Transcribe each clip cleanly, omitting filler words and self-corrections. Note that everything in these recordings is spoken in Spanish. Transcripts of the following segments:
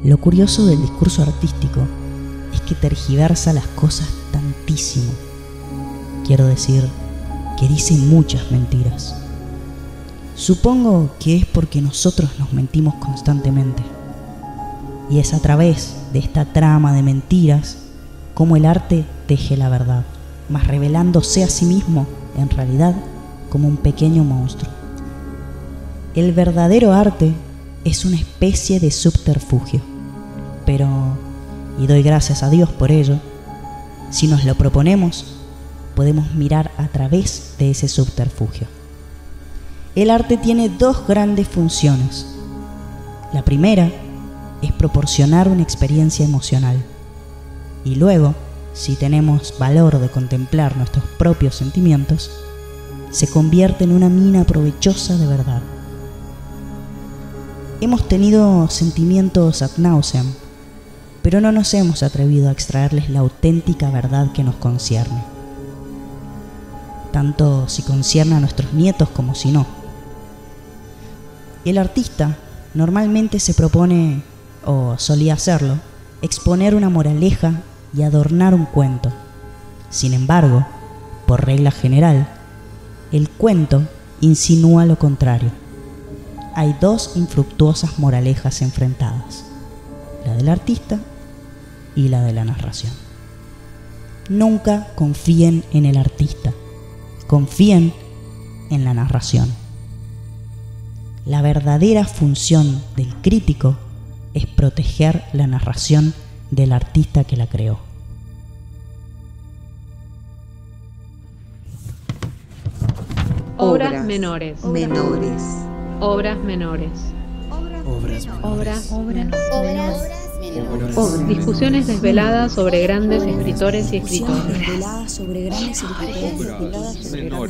Lo curioso del discurso artístico es que tergiversa las cosas tantísimo. Quiero decir, que dice muchas mentiras. Supongo que es porque nosotros nos mentimos constantemente. Y es a través de esta trama de mentiras como el arte teje la verdad, mas revelándose a sí mismo, en realidad, como un pequeño monstruo. El verdadero arte es una especie de subterfugio. Pero, y doy gracias a Dios por ello, si nos lo proponemos, podemos mirar a través de ese subterfugio. El arte tiene dos grandes funciones. La primera es proporcionar una experiencia emocional. Y luego, si tenemos valor de contemplar nuestros propios sentimientos, se convierte en una mina provechosa de verdad. Hemos tenido sentimientos ad nauseam, pero no nos hemos atrevido a extraerles la auténtica verdad que nos concierne, tanto si concierne a nuestros nietos como si no. El artista normalmente se propone, o solía hacerlo, exponer una moraleja y adornar un cuento. Sin embargo, por regla general, el cuento insinúa lo contrario. Hay dos infructuosas moralejas enfrentadas, la del artista y la de la narración. Nunca confíen en el artista, confíen en la narración. La verdadera función del crítico es proteger la narración del artista que la creó. Obras menores. Obras menores. Discusiones desveladas sobre grandes escritores y escritoras.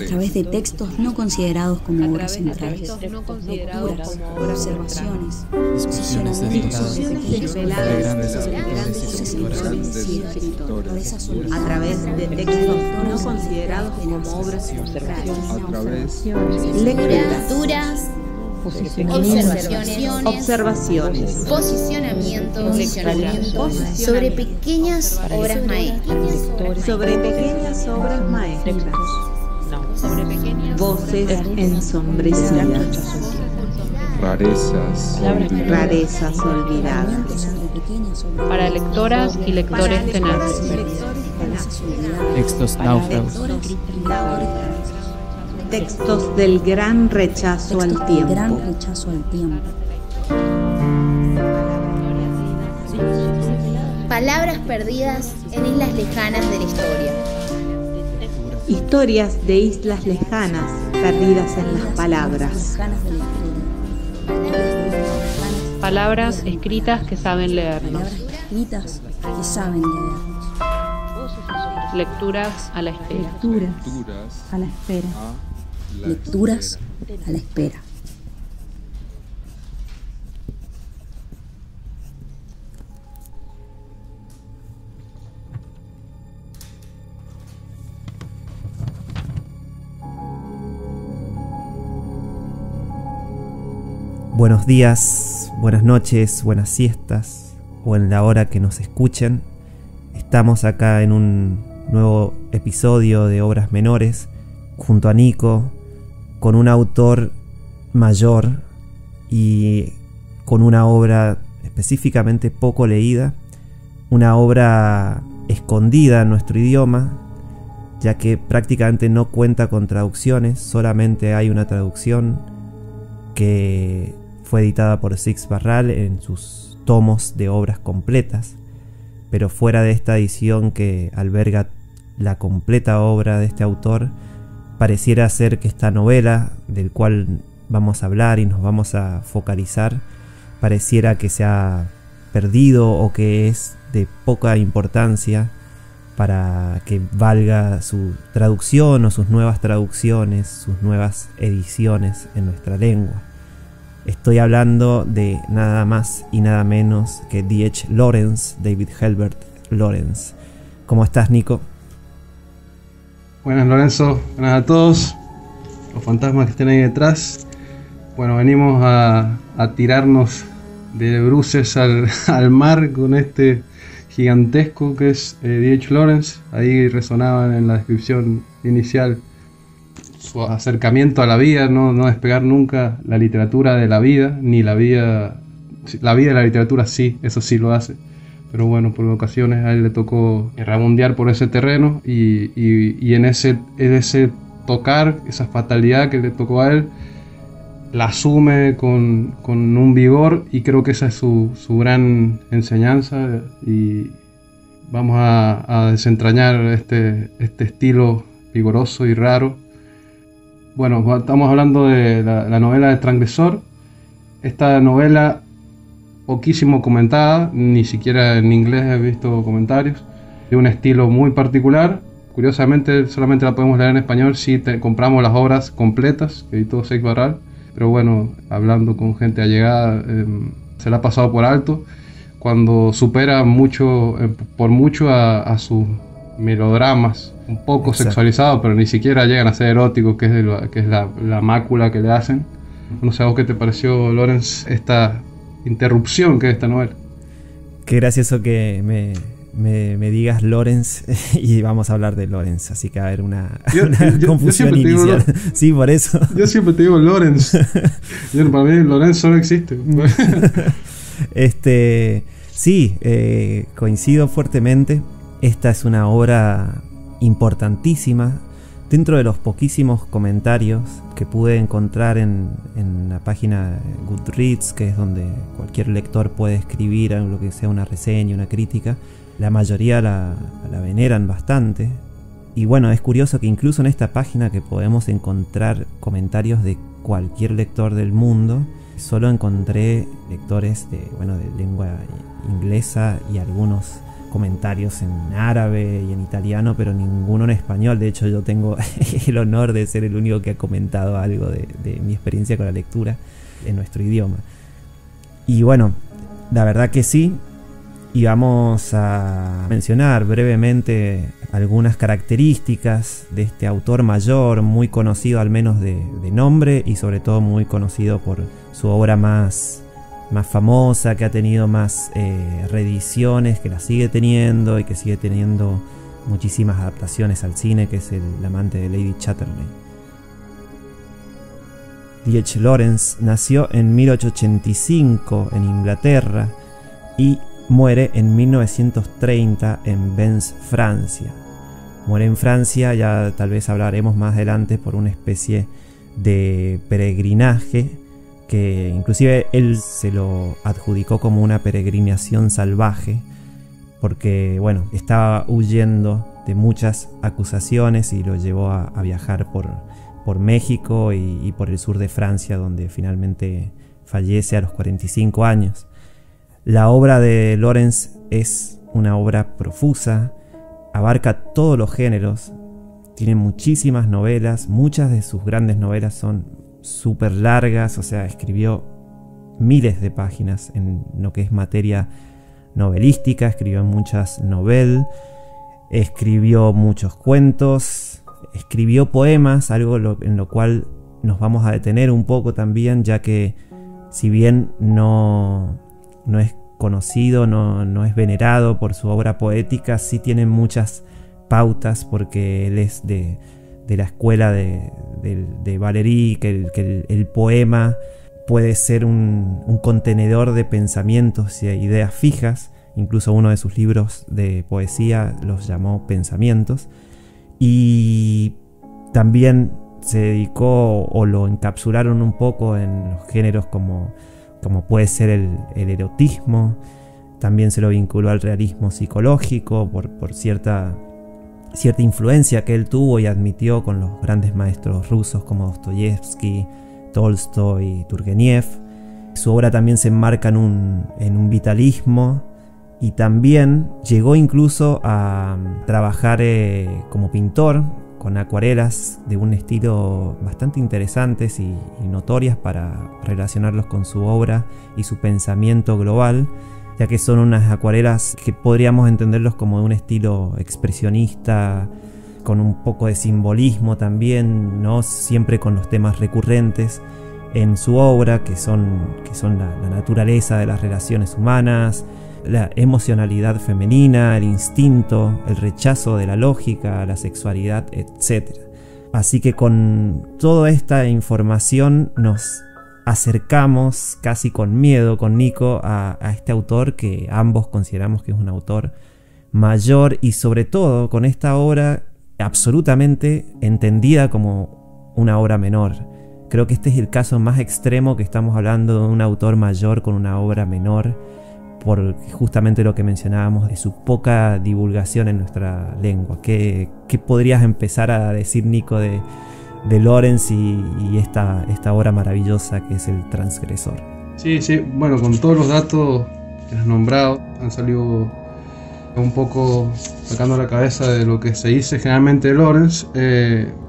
A través de textos no considerados como obras centrales. Observaciones. Discusiones desveladas sobre grandes escritores y escritoras. A través de textos no considerados como obras centrales. Lecturas. Observaciones, posicionamientos sobre pequeñas obras maestras, voces ensombrecidas, rarezas olvidadas, Para lectoras y lectores tenaces. Textos náufragos. textos del gran rechazo al tiempo. Palabras perdidas en islas lejanas de la historia. Historias de islas lejanas perdidas en las palabras. Palabras escritas que saben leernos. Lecturas a la espera. Lecturas a la espera. Buenos días, buenas noches, buenas siestas o en la hora que nos escuchen. Estamos acá en un nuevo episodio de Obras Menores junto a Nico, con un autor mayor y con una obra específicamente poco leída, una obra escondida en nuestro idioma, ya que prácticamente no cuenta con traducciones, solamente hay una traducción que fue editada por Six Barral en sus tomos de obras completas, pero fuera de esta edición que alberga la completa obra de este autor, pareciera ser que esta novela, del cual vamos a hablar y nos vamos a focalizar, pareciera que se ha perdido o que es de poca importancia para que valga su traducción o sus nuevas traducciones, sus nuevas ediciones en nuestra lengua. Estoy hablando de nada más y nada menos que D.H. Lawrence, David Halbert Lawrence. ¿Cómo estás, Nico? Buenas, Lorenzo. Buenas a todos los fantasmas que estén ahí detrás. Bueno, venimos a tirarnos de bruces al mar con este gigantesco que es D.H. Lawrence. Ahí resonaban en la descripción inicial su acercamiento a la vida, no despegar nunca la literatura de la vida, ni la vida de la literatura sí, eso sí lo hace. Pero bueno, por ocasiones a él le tocó erramundear por ese terreno y en ese tocar, esa fatalidad que le tocó a él, la asume con un vigor, y creo que esa es su gran enseñanza. Y vamos a desentrañar este estilo vigoroso y raro. Bueno, estamos hablando de la novela de Transgresor. Esta novela poquísimo comentada, ni siquiera en inglés he visto comentarios, de un estilo muy particular. Curiosamente solamente la podemos leer en español si compramos las obras completas que editó Seix Barral, pero bueno, hablando con gente allegada, se la ha pasado por alto, cuando supera por mucho a sus melodramas, un poco sexualizados, pero ni siquiera llegan a ser eróticos, que es la mácula que le hacen. No sé, ¿a vos qué te pareció, Lawrence, esta interrupción que es esta novela? Qué gracioso que me digas Lawrence y vamos a hablar de Lawrence, así que va a haber una confusión inicial. Sí, por eso. Yo siempre te digo Lawrence. Para mí Lawrence solo existe. Sí, coincido fuertemente. Esta es una obra importantísima. Dentro de los poquísimos comentarios que pude encontrar en la página Goodreads, que es donde cualquier lector puede escribir lo que sea una reseña, una crítica, la mayoría la veneran bastante. Y bueno, es curioso que incluso en esta página, que podemos encontrar comentarios de cualquier lector del mundo, solo encontré lectores de lengua inglesa y algunos comentarios en árabe y en italiano, pero ninguno en español. De hecho, yo tengo el honor de ser el único que ha comentado algo de mi experiencia con la lectura en nuestro idioma. Y bueno, la verdad que sí. Y vamos a mencionar brevemente algunas características de este autor mayor, muy conocido al menos de nombre, y sobre todo muy conocido por su obra más famosa, que ha tenido más reediciones, que la sigue teniendo y que sigue teniendo muchísimas adaptaciones al cine, que es El amante de Lady Chatterley. D.H. Lawrence nació en 1885 en Inglaterra y muere en 1930 en Vence, Francia. Muere en Francia, ya tal vez hablaremos más adelante, por una especie de peregrinaje que inclusive él se lo adjudicó como una peregrinación salvaje, porque bueno, estaba huyendo de muchas acusaciones y lo llevó a viajar por México y por el sur de Francia, donde finalmente fallece a los 45 años. La obra de Lawrence es una obra profusa, abarca todos los géneros, tiene muchísimas novelas, muchas de sus grandes novelas son súper largas, o sea, escribió miles de páginas en lo que es materia novelística, escribió muchas novelas, escribió muchos cuentos, escribió poemas, algo en lo cual nos vamos a detener un poco también, ya que si bien no es conocido, no es venerado por su obra poética, sí tiene muchas pautas, porque él es de la escuela de Valéry, que el poema puede ser un contenedor de pensamientos y ideas fijas. Incluso uno de sus libros de poesía los llamó Pensamientos. Y también se dedicó, o lo encapsularon un poco en los géneros como puede ser el erotismo. También se lo vinculó al realismo psicológico por cierta influencia que él tuvo y admitió con los grandes maestros rusos como Dostoyevsky, Tolstoy y Turgenev. Su obra también se enmarca en un vitalismo, y también llegó incluso a trabajar como pintor con acuarelas de un estilo bastante interesantes y notorias para relacionarlos con su obra y su pensamiento global, ya que son unas acuarelas que podríamos entenderlos como de un estilo expresionista, con un poco de simbolismo también, no siempre con los temas recurrentes. en su obra, que son la naturaleza de las relaciones humanas, la emocionalidad femenina, el instinto, el rechazo de la lógica, la sexualidad, etc. Así que con toda esta información nos acercamos casi con miedo con Nico a este autor que ambos consideramos que es un autor mayor, y sobre todo con esta obra absolutamente entendida como una obra menor. Creo que este es el caso más extremo, que estamos hablando de un autor mayor con una obra menor, por justamente lo que mencionábamos de su poca divulgación en nuestra lengua. ¿Qué podrías empezar a decir, Nico, de Lawrence y esta obra maravillosa que es El Transgresor? Sí, bueno, con todos los datos que has nombrado, han salido un poco sacando la cabeza de lo que se dice generalmente de Lawrence.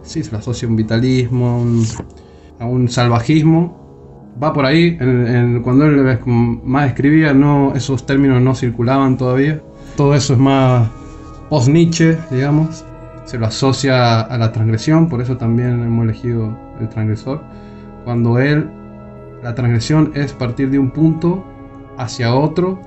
Sí, se lo asocia a un vitalismo, a un salvajismo. Va por ahí. Cuando él más escribía, esos términos no circulaban todavía. Todo eso es más post-Nietzsche, digamos. Se lo asocia a la transgresión, por eso también hemos elegido El Transgresor. Cuando la transgresión es partir de un punto hacia otro,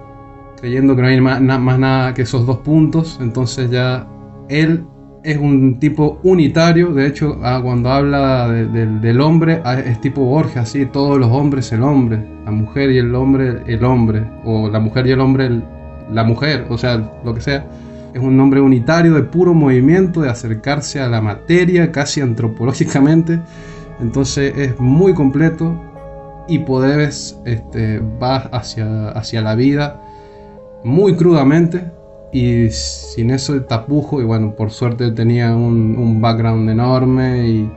creyendo que no hay más nada que esos dos puntos. Entonces ya él es un tipo unitario. De hecho, cuando habla del hombre, es tipo Borges, así: todos los hombres el hombre, la mujer y el hombre, o la mujer y el hombre, la mujer, o sea, lo que sea. Es un hombre unitario de puro movimiento, de acercarse a la materia casi antropológicamente. Entonces es muy completo, y Podebes va hacia la vida muy crudamente y sin eso tapujo. Y bueno, por suerte él tenía un background enorme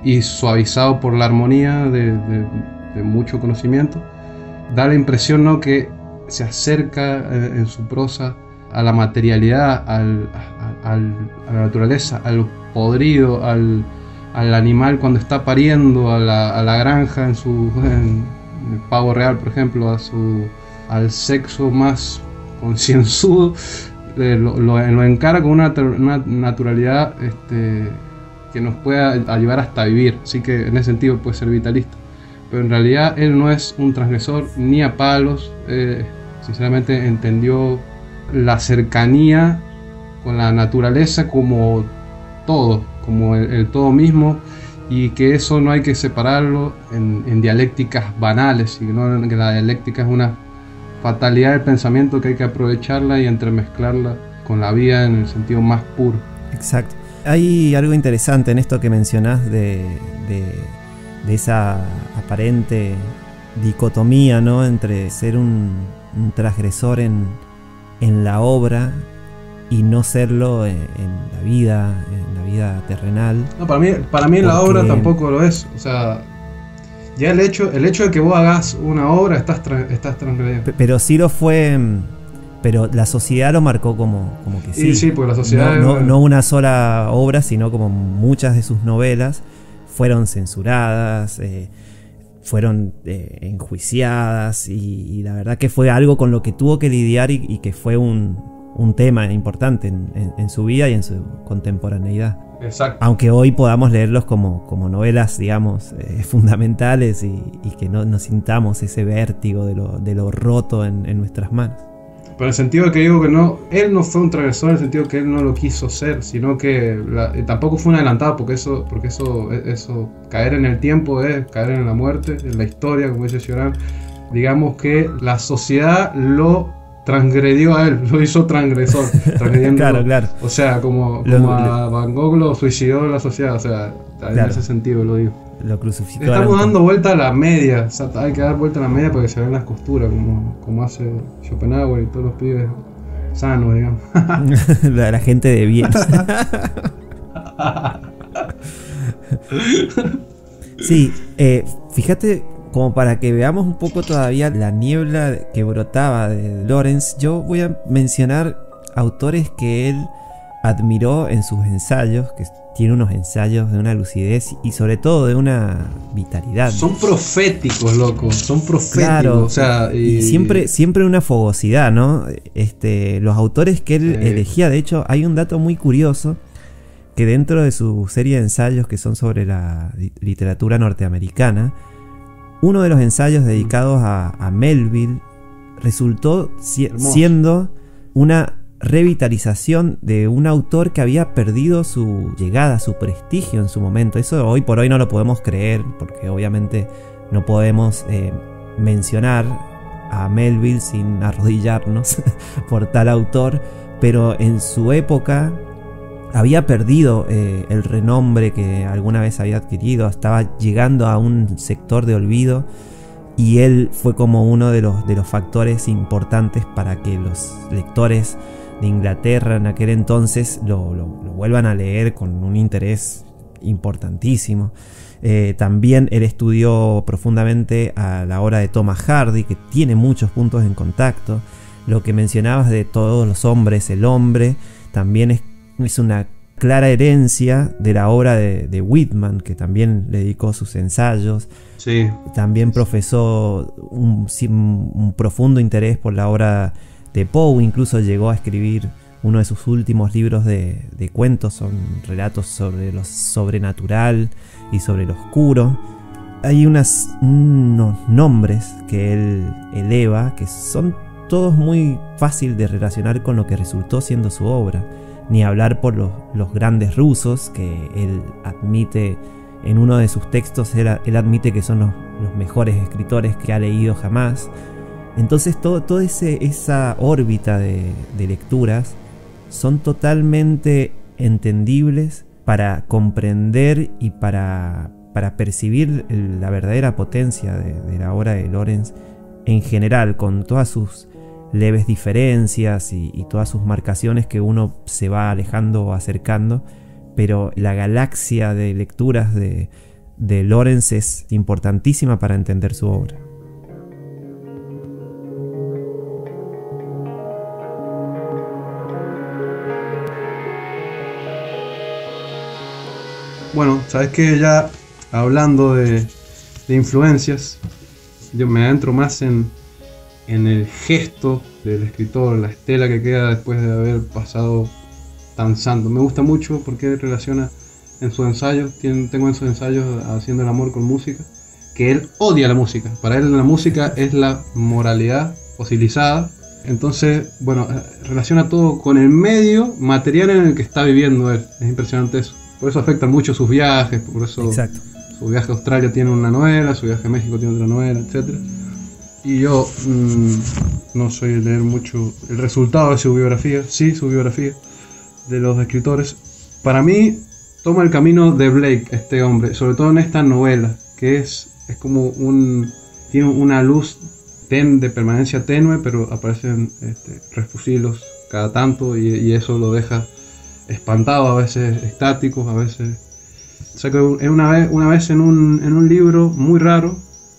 y suavizado por la armonía de mucho conocimiento. Da la impresión, ¿no?, que se acerca en su prosa a la materialidad, a la naturaleza, al podrido, al animal cuando está pariendo, a la granja en el pavo real, por ejemplo, al sexo más concienzudo. Lo encara con una naturalidad que nos pueda ayudar hasta vivir. Así que en ese sentido puede ser vitalista, pero en realidad él no es un transgresor ni a palos. Sinceramente entendió la cercanía con la naturaleza como todo, como el todo mismo, y que eso no hay que separarlo en dialécticas banales, sino que la dialéctica es una fatalidad del pensamiento que hay que aprovecharla y entremezclarla con la vida en el sentido más puro. Exacto. Hay algo interesante en esto que mencionás de esa aparente dicotomía, ¿no?, entre ser un transgresor en la obra y no serlo en la vida terrenal. No, para mí la obra tampoco lo es. O sea, ya el hecho de que vos hagas una obra, estás transgrediendo. Pero sí lo fue. Pero la sociedad lo marcó como que sí. Sí, porque la sociedad no una sola obra, sino como muchas de sus novelas fueron censuradas, fueron enjuiciadas, y la verdad que fue algo con lo que tuvo que lidiar y que fue un tema importante en su vida y en su contemporaneidad. Exacto. Aunque hoy podamos leerlos como novelas, digamos, fundamentales, y que no sintamos ese vértigo de lo roto en nuestras manos. Pero en el sentido de que digo que él no fue un transgresor en el sentido que él no lo quiso ser, sino que tampoco fue un adelantado, porque eso caer en el tiempo es caer en la muerte, en la historia, como dice Cioran. Digamos que la sociedad lo transgredió a él, lo hizo transgresor, claro. O sea, como a Van Gogh lo suicidó la sociedad, o sea, en ese sentido lo digo. Lo crucificó. Estamos dando vuelta a la media, o sea, hay que dar vuelta a la media para que se vean las costuras, como hace Schopenhauer y todos los pibes sanos, digamos. la gente de bien. Sí, fíjate, como para que veamos un poco todavía la niebla que brotaba de Lawrence, yo voy a mencionar autores que él admiró en sus ensayos, que tiene unos ensayos de una lucidez y sobre todo de una vitalidad. Son proféticos, loco, son proféticos. Claro, o sea, y siempre una fogosidad, ¿no? Los autores que él elegía, de hecho, hay un dato muy curioso, que dentro de su serie de ensayos que son sobre la literatura norteamericana, Uno de los ensayos dedicados a Melville resultó siendo una revitalización de un autor que había perdido su llegada, su prestigio en su momento. Eso hoy por hoy no lo podemos creer, porque obviamente no podemos mencionar a Melville sin arrodillarnos por tal autor, pero en su época había perdido el renombre que alguna vez había adquirido, estaba llegando a un sector de olvido, y él fue como uno de los factores importantes para que los lectores de Inglaterra en aquel entonces lo vuelvan a leer con un interés importantísimo. También él estudió profundamente a la obra de Thomas Hardy, que tiene muchos puntos en contacto. Lo que mencionabas de todos los hombres, el hombre, también es una clara herencia de la obra de Whitman, que también le dedicó sus ensayos. Sí. También profesó un profundo interés por la obra de Poe, incluso llegó a escribir uno de sus últimos libros de cuentos, son relatos sobre lo sobrenatural y sobre lo oscuro. Hay unos nombres que él eleva que son todos muy fácil de relacionar con lo que resultó siendo su obra, ni hablar por los grandes rusos que él admite en uno de sus textos. Él admite que son los mejores escritores que ha leído jamás. Entonces toda esa órbita de lecturas son totalmente entendibles para comprender y para percibir la verdadera potencia de la obra de Lawrence en general, con todas sus leves diferencias y todas sus marcaciones que uno se va alejando o acercando, pero la galaxia de lecturas de Lawrence es importantísima para entender su obra. Bueno, sabes que ya hablando de influencias, yo me adentro más en el gesto del escritor, la estela que queda después de haber pasado tan santo. Me gusta mucho porque relaciona en sus ensayos, tengo en sus ensayos Haciendo el amor con música, que él odia la música. Para él la música es la moralidad fosilizada. Entonces, bueno, relaciona todo con el medio material en el que está viviendo él. Es impresionante eso. Por eso afectan mucho sus viajes, por eso Exacto. Su viaje a Australia tiene una novela, su viaje a México tiene otra novela, etc. Y yo no soy de leer mucho el resultado de su biografía, sí, su biografía de los escritores. Para mí toma el camino de Blake, este hombre, sobre todo en esta novela, que es como tiene una luz de permanencia tenue, pero aparecen refusilos cada tanto y eso lo deja espantado, a veces estáticos, a veces. O sea que una vez en un libro muy raro,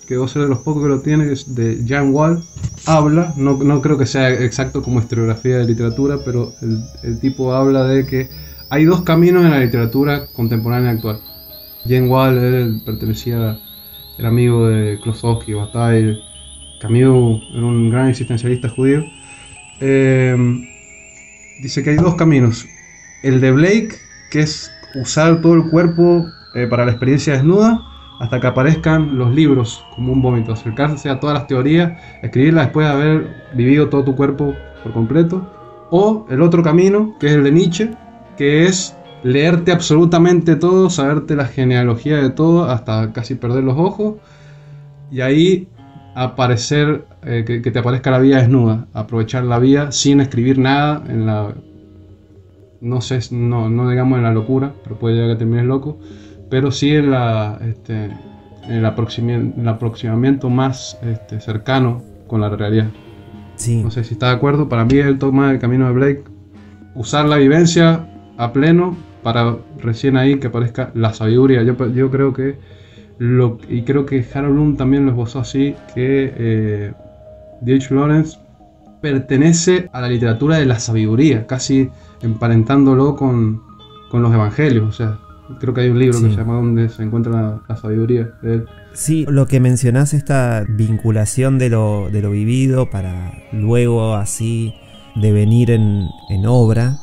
que vos sos de los pocos que lo tiene, que es de Jan Wall, habla, no creo que sea exacto como historiografía de literatura, pero el tipo habla de que hay dos caminos en la literatura contemporánea actual. Jan Wall, él era amigo de Klosowski, Bataille. Camus era un gran existencialista judío. Dice que hay dos caminos. El de Blake, que es usar todo el cuerpo para la experiencia desnuda, hasta que aparezcan los libros como un vómito, acercarse a todas las teorías, escribirlas después de haber vivido todo tu cuerpo por completo. O el otro camino, que es el de Nietzsche, que es leerte absolutamente todo, saberte la genealogía de todo, hasta casi perder los ojos, y ahí aparecer, que te aparezca la vida desnuda, aprovechar la vida sin escribir nada en la... No sé, no digamos en la locura, pero puede llegar a que termines loco, pero sí en el aproximamiento más cercano con la realidad. Sí. No sé si está de acuerdo. Para mí él toma el camino de Blake, usar la vivencia a pleno para recién ahí que aparezca la sabiduría. Yo creo que y creo que Harold Bloom también lo esbozó así, que D.H. Lawrence pertenece a la literatura de la sabiduría, casi emparentándolo con los evangelios. O sea, creo que hay un libro que se llama Donde se encuentra la sabiduría de él. Sí, lo que mencionás, esta vinculación de lo vivido para luego así devenir en obra,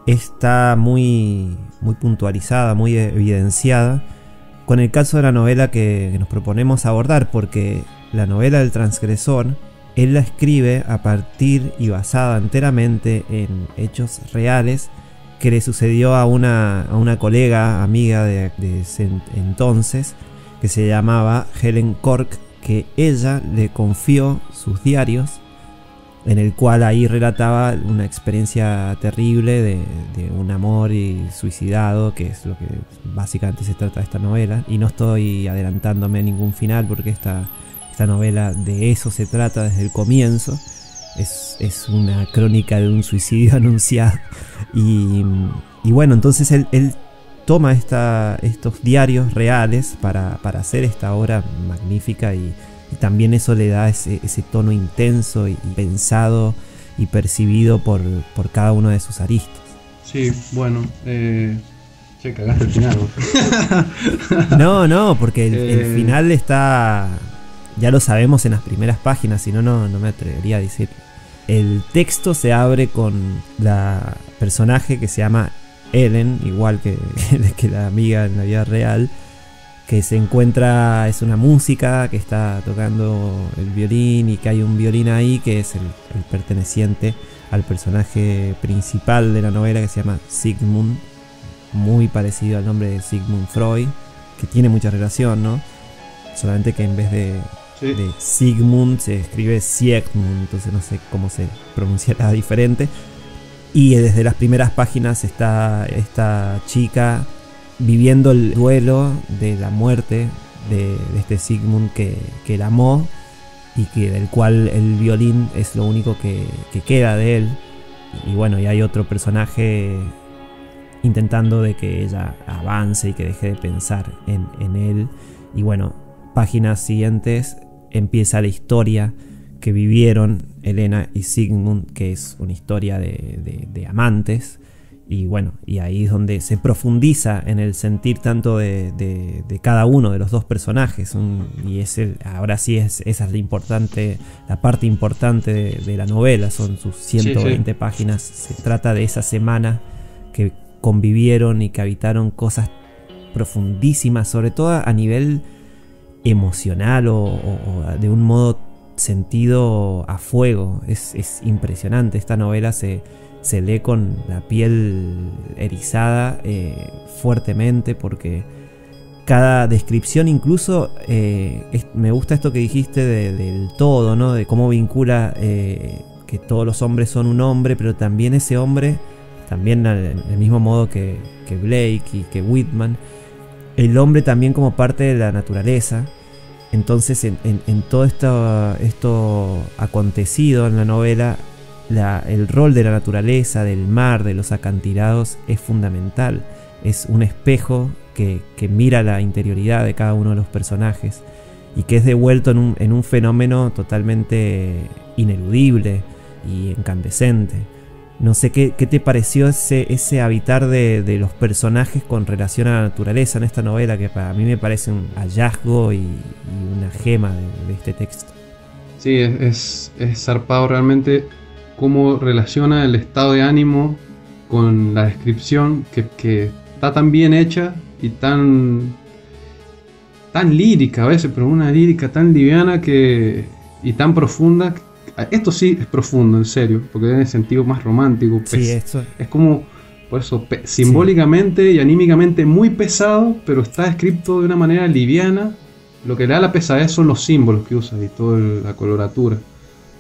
está muy puntualizada, muy evidenciada con el caso de la novela que nos proponemos abordar, porque la novela del transgresor, él la escribe a partir y basada enteramente en hechos reales que le sucedió a una colega, amiga de ese entonces, que se llamaba Helen Cork, que ella le confió sus diarios, en el cual ahí relataba una experiencia terrible de un amor y suicidado, que es lo que básicamente se trata de esta novela. Y no estoy adelantándome a ningún final, porque esta novela de eso se trata desde el comienzo. Es una crónica de un suicidio anunciado. Y bueno, entonces él toma estos diarios reales para hacer esta obra magnífica, y también eso le da ese tono intenso y pensado y percibido por cada uno de sus aristas. Sí, bueno, che, cagaste el final. No, porque el final está, ya lo sabemos en las primeras páginas, si no me atrevería a decir. El texto se abre con la personaje que se llama Ellen, igual que la amiga en la vida real, que se encuentra, es una música que está tocando el violín, y que hay un violín ahí que es el perteneciente al personaje principal de la novela, que se llama Sigmund, muy parecido al nombre de Sigmund Freud, que tiene mucha relación, ¿no? Solamente que en vez de Sigmund se escribe Siegmund, entonces no sé cómo se pronunciará diferente. Y desde las primeras páginas está esta chica viviendo el duelo de la muerte de este Sigmund que la amó, y que del cual el violín es lo único que queda de él. Y bueno, y hay otro personaje intentando de que ella avance y que deje de pensar en él. Y bueno, páginas siguientes empieza la historia que vivieron Elena y Sigmund, que es una historia de amantes. Y bueno, y ahí es donde se profundiza en el sentir tanto de cada uno de los dos personajes. Y ahora sí esa es la parte importante de la novela. Son sus 120 páginas. Se trata de esa semana que convivieron y que habitaron cosas profundísimas, sobre todo a nivel emocional o de un modo sentido a fuego. Es impresionante. Esta novela se lee con la piel erizada fuertemente, porque cada descripción, incluso me gusta esto que dijiste del todo, ¿no? De cómo vincula que todos los hombres son un hombre, pero también ese hombre, también del mismo modo que Blake y que Whitman, el hombre también como parte de la naturaleza. Entonces en todo esto acontecido en la novela, el rol de la naturaleza, del mar, de los acantilados es fundamental. Es un espejo que mira la interioridad de cada uno de los personajes, y que es devuelto en un fenómeno totalmente ineludible y incandescente. No sé qué te pareció ese habitar de los personajes con relación a la naturaleza en esta novela, que para mí me parece un hallazgo y una gema de este texto. Sí, es zarpado realmente cómo relaciona el estado de ánimo con la descripción, que está tan bien hecha y tan lírica a veces, pero una lírica tan liviana y tan profunda. Esto sí es profundo, en serio, porque tiene sentido más romántico. Sí, esto es como, por eso, simbólicamente y anímicamente muy pesado, pero está escrito de una manera liviana. Lo que le da la pesadez son los símbolos que usa y toda la coloratura.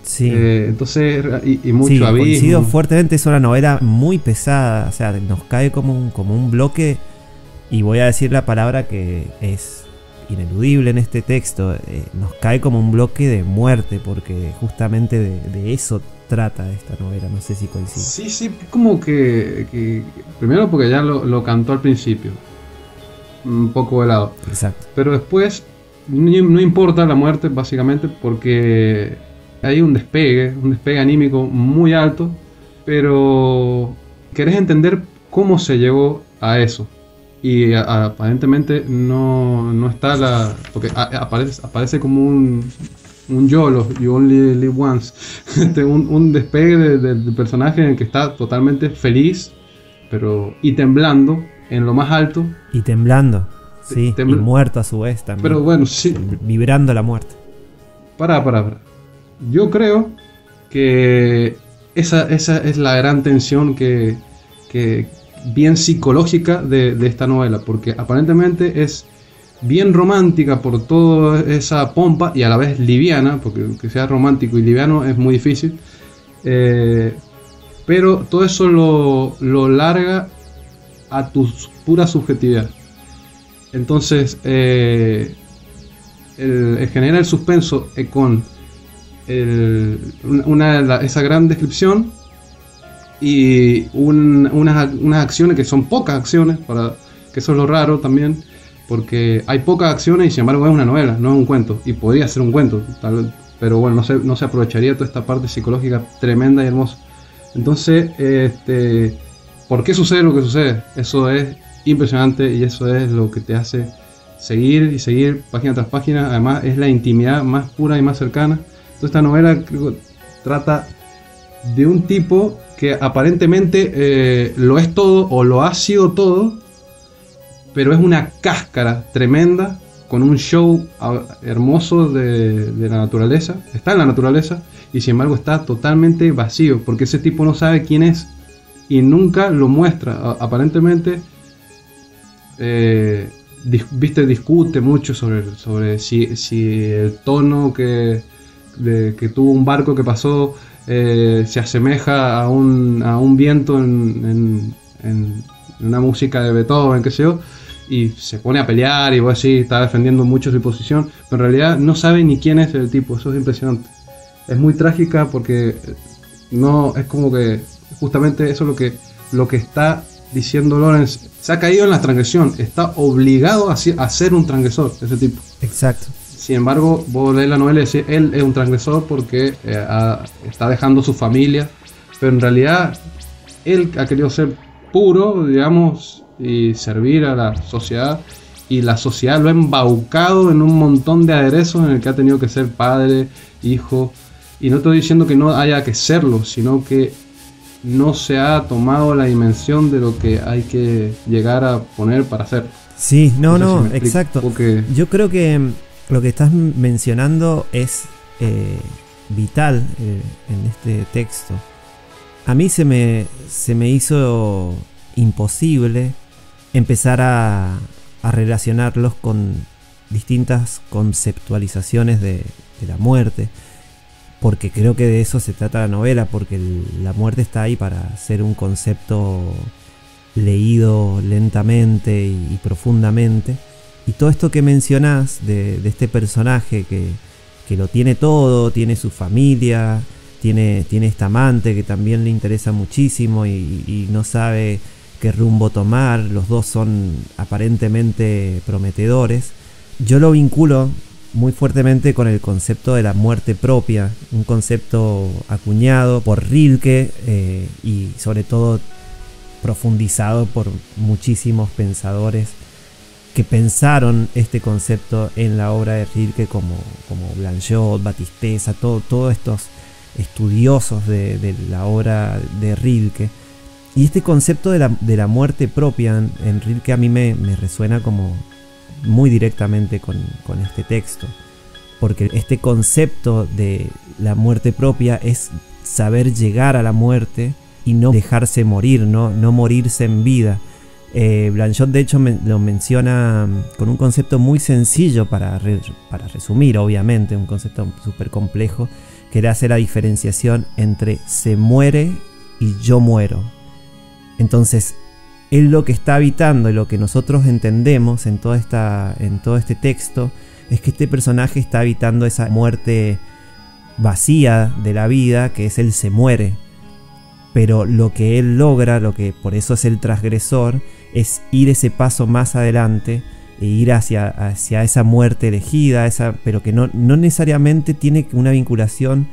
Sí. Entonces, y mucho abismo. Coincido fuertemente, es una novela muy pesada, o sea, nos cae como un bloque, y voy a decir la palabra que es ineludible en este texto, nos cae como un bloque de muerte, porque justamente de eso trata esta novela. No sé si coincide. Sí, como que primero porque ya lo cantó al principio, un poco velado. Exacto. Pero después no importa la muerte, básicamente, porque hay un despegue anímico muy alto, pero querés entender cómo se llegó a eso. Y aparentemente no está porque aparece como un YOLO, You Only Live Once. un despegue del personaje en el que está totalmente feliz, y temblando en lo más alto. Y temblando, Sí, y muerto a su vez también. Pero bueno, sí. Vibrando la muerte. Para. Yo creo que esa es la gran tensión que bien psicológica de esta novela, porque aparentemente es bien romántica por toda esa pompa y a la vez liviana, porque que sea romántico y liviano es muy difícil, pero todo eso lo larga a tu pura subjetividad. Entonces genera el suspenso con esa gran descripción y unas acciones que son pocas acciones, que eso es lo raro también, porque hay pocas acciones y sin embargo es una novela, no es un cuento, y podría ser un cuento tal vez, pero bueno, no se aprovecharía toda esta parte psicológica tremenda y hermosa. Entonces, ¿por qué sucede lo que sucede? Eso es impresionante y eso es lo que te hace seguir y seguir página tras página. Además es la intimidad más pura y más cercana. Entonces esta novela creo que trata de un tipo que aparentemente lo es todo o lo ha sido todo, pero es una cáscara tremenda con un show hermoso de la naturaleza. Está en la naturaleza y sin embargo está totalmente vacío, porque ese tipo no sabe quién es y nunca lo muestra. Aparentemente discute mucho sobre si el tono que tuvo un barco que pasó se asemeja a un viento en una música de Beethoven, qué sé yo, y se pone a pelear y vos así está defendiendo mucho su posición, pero en realidad no sabe ni quién es el tipo. Eso es impresionante. Es muy trágica porque no es como que justamente eso es lo que está diciendo Lawrence. Se ha caído en la transgresión, está obligado a ser un transgresor, ese tipo. Exacto. Sin embargo, vos lees la novela y decís, él es un transgresor porque está dejando su familia, pero en realidad él ha querido ser puro, digamos, y servir a la sociedad, y la sociedad lo ha embaucado en un montón de aderezos en el que ha tenido que ser padre, hijo, y no estoy diciendo que no haya que serlo, sino que no se ha tomado la dimensión de lo que hay que llegar a poner para hacer. Sí, no, exacto. Porque yo creo que lo que estás mencionando es vital en este texto. A mí se me hizo imposible empezar a relacionarlos con distintas conceptualizaciones de la muerte, porque creo que de eso se trata la novela, porque la muerte está ahí para ser un concepto leído lentamente y profundamente. Y todo esto que mencionás de este personaje que lo tiene todo, tiene su familia, tiene esta amante que también le interesa muchísimo y no sabe qué rumbo tomar, los dos son aparentemente prometedores. Yo lo vinculo muy fuertemente con el concepto de la muerte propia, un concepto acuñado por Rilke y sobre todo profundizado por muchísimos pensadores que pensaron este concepto en la obra de Rilke, como Blanchot, Battistessa, todos estos estudiosos de la obra de Rilke. Y este concepto de la muerte propia en Rilke a mí me resuena como muy directamente con este texto, porque este concepto de la muerte propia es saber llegar a la muerte y no dejarse morir, no morirse en vida. Blanchot de hecho lo menciona con un concepto muy sencillo para resumir, obviamente, un concepto súper complejo, que le hace la diferenciación entre se muere y yo muero. Entonces, él lo que está habitando y lo que nosotros entendemos en todo este texto es que este personaje está habitando esa muerte vacía de la vida, que es el se muere. Pero lo que él logra, por eso es el transgresor, es ir ese paso más adelante e ir hacia esa muerte elegida, pero que no necesariamente tiene una vinculación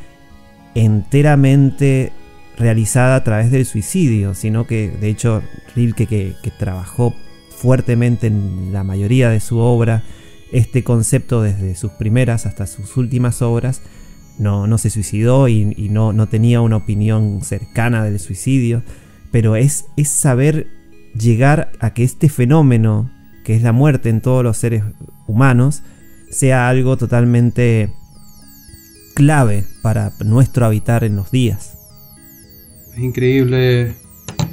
enteramente realizada a través del suicidio, sino que de hecho Rilke, que trabajó fuertemente en la mayoría de su obra este concepto desde sus primeras hasta sus últimas obras, no se suicidó y no tenía una opinión cercana del suicidio, pero es saber llegar a que este fenómeno que es la muerte en todos los seres humanos, sea algo totalmente clave para nuestro habitar en los días. Es increíble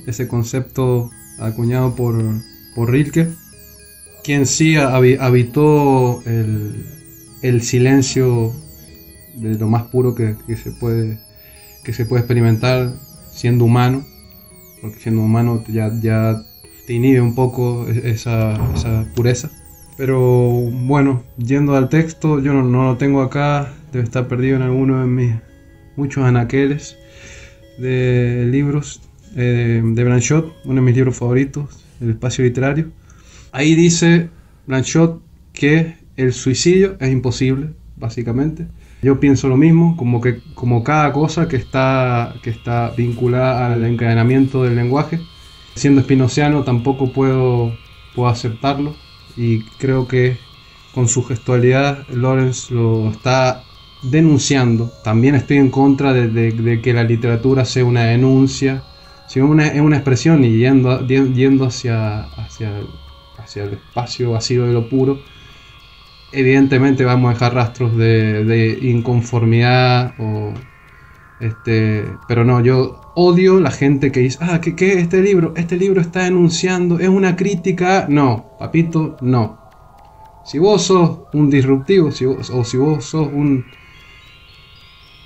ese concepto acuñado por Rilke, quien sí habitó el silencio de lo más puro que se puede experimentar siendo humano, porque siendo humano ya te inhibe un poco esa pureza. Pero bueno, yendo al texto, yo no lo tengo acá, debe estar perdido en alguno de mis muchos anaqueles de libros de Blanchot, uno de mis libros favoritos, El espacio literario. Ahí dice Blanchot que el suicidio es imposible, básicamente. Yo pienso lo mismo, como cada cosa que está vinculada al encadenamiento del lenguaje. Siendo espinociano tampoco puedo aceptarlo, y creo que con su gestualidad Lawrence lo está denunciando. También estoy en contra de que la literatura sea una denuncia, sino es una expresión, y yendo hacia el espacio vacío de lo puro. Evidentemente vamos a dejar rastros de inconformidad pero no, yo odio la gente que dice que este libro está denunciando, es una crítica. No, papito, no. Si vos sos un disruptivo, si vos sos un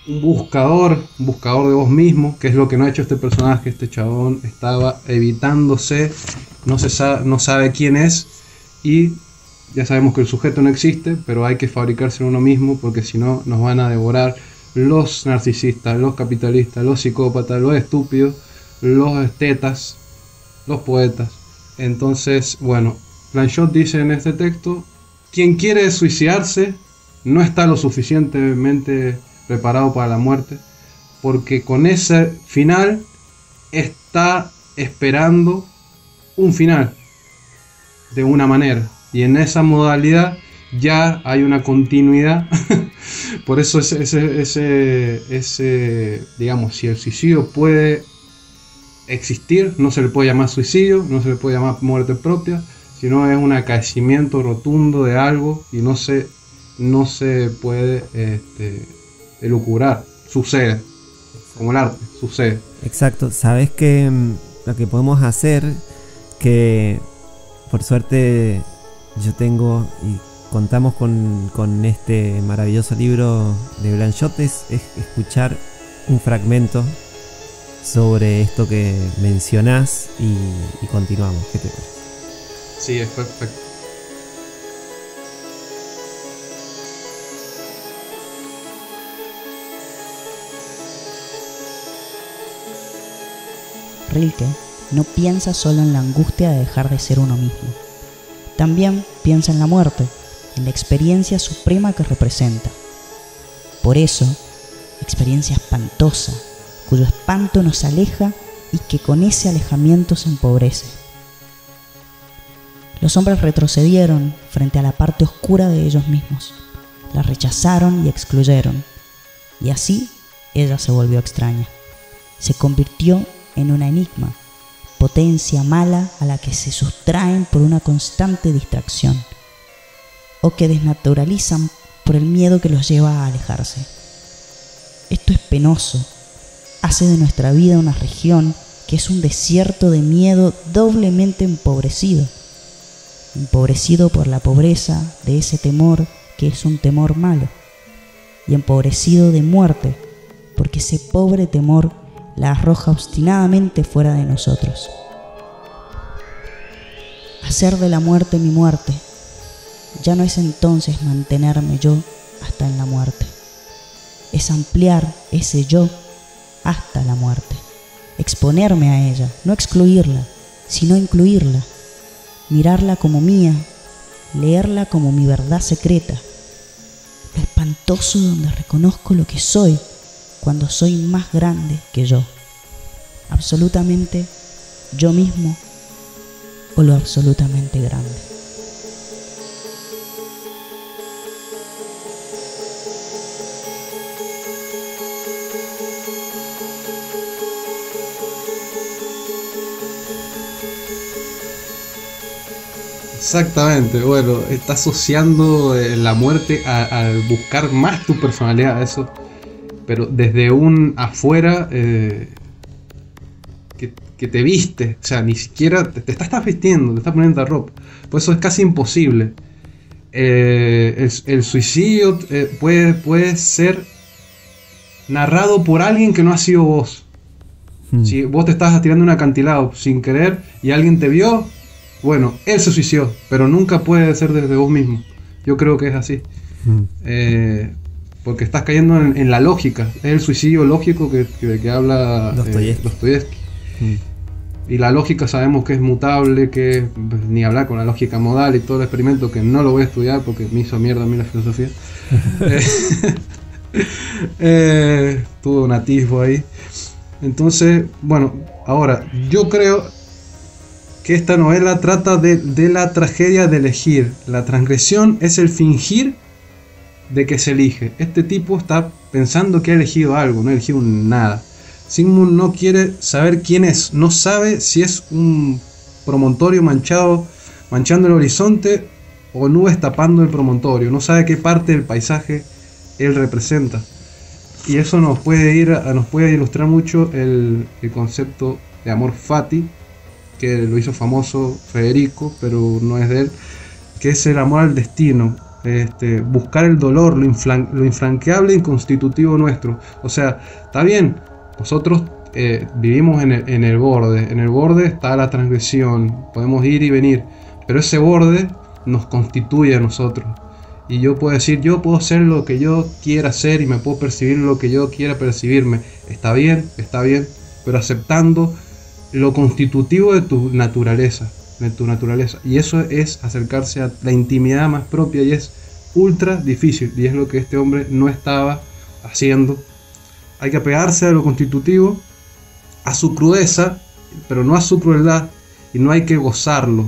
buscador de vos mismo, que es lo que no ha hecho este personaje. Este chabón estaba evitándose, no sabe quién es, y ya sabemos que el sujeto no existe, pero hay que fabricarse uno mismo, porque si no nos van a devorar los narcisistas, los capitalistas, los psicópatas, los estúpidos, los estetas, los poetas. Entonces, bueno, Blanchot dice en este texto: quien quiere suicidarse no está lo suficientemente preparado para la muerte, porque con ese final está esperando un final de una manera, y en esa modalidad ya hay una continuidad. Por eso digamos, si el suicidio puede existir, no se le puede llamar suicidio, no se le puede llamar muerte propia, sino es un acaecimiento rotundo de algo, y no se puede elucubrar. Sucede, como el arte, sucede. Exacto. Sabes que lo que podemos hacer, que por suerte yo tengo y contamos con este maravilloso libro de Blanchot, es escuchar un fragmento sobre esto que mencionás y continuamos. ¿Qué te parece? Sí, es perfecto. Rilke no piensa solo en la angustia de dejar de ser uno mismo. También piensa en la muerte, en la experiencia suprema que representa. Por eso, experiencia espantosa, cuyo espanto nos aleja y que con ese alejamiento se empobrece. Los hombres retrocedieron frente a la parte oscura de ellos mismos, la rechazaron y excluyeron, y así ella se volvió extraña. Se convirtió en un enigma, potencia mala a la que se sustraen por una constante distracción, o que desnaturalizan por el miedo que los lleva a alejarse. Esto es penoso, hace de nuestra vida una región que es un desierto de miedo doblemente empobrecido por la pobreza de ese temor que es un temor malo, y empobrecido de muerte, porque ese pobre temor la arroja obstinadamente fuera de nosotros. Hacer de la muerte mi muerte ya no es entonces mantenerme yo hasta en la muerte, es ampliar ese yo hasta la muerte, exponerme a ella, no excluirla, sino incluirla, mirarla como mía, leerla como mi verdad secreta, lo espantoso donde reconozco lo que soy cuando soy más grande que yo, absolutamente yo mismo o lo absolutamente grande. Exactamente, bueno, está asociando la muerte al buscar más tu personalidad, eso, pero desde un afuera que te viste, o sea, ni siquiera te estás vistiendo, te estás poniendo la ropa, por eso es casi imposible. El suicidio puede ser narrado por alguien que no ha sido vos. Si vos te estás tirando un acantilado sin querer y alguien te vio, bueno, él se suicidó, pero nunca puede ser desde vos mismo. Yo creo que es así. Porque estás cayendo en la lógica. Es el suicidio lógico que habla Dostoyevsky. Y la lógica sabemos que es mutable, que pues, ni hablar con la lógica modal y todo el experimento, que no lo voy a estudiar porque me hizo mierda a mí la filosofía. Tuve un atisbo ahí. Entonces, bueno, ahora, yo creo que esta novela trata de la tragedia de elegir. La transgresión es el fingir de que se elige. Este tipo está pensando que ha elegido algo, no ha elegido nada. Sigmund no quiere saber quién es, no sabe si es un promontorio manchando el horizonte o nubes tapando el promontorio, no sabe qué parte del paisaje él representa. Y eso nos puede ilustrar mucho el concepto de amor fati, que lo hizo famoso Federico, pero no es de él, que es el amor al destino, buscar el dolor, lo infranqueable e inconstitutivo nuestro. O sea, está bien, nosotros vivimos en el borde está la transgresión, podemos ir y venir, pero ese borde nos constituye a nosotros. Y yo puedo decir, yo puedo ser lo que yo quiera ser y me puedo percibir lo que yo quiera percibirme. Está bien, pero aceptando lo constitutivo de tu naturaleza. Y eso es acercarse a la intimidad más propia y es ultra difícil. Y es lo que este hombre no estaba haciendo. Hay que apegarse a lo constitutivo, a su crudeza, pero no a su crueldad. Y no hay que gozarlo.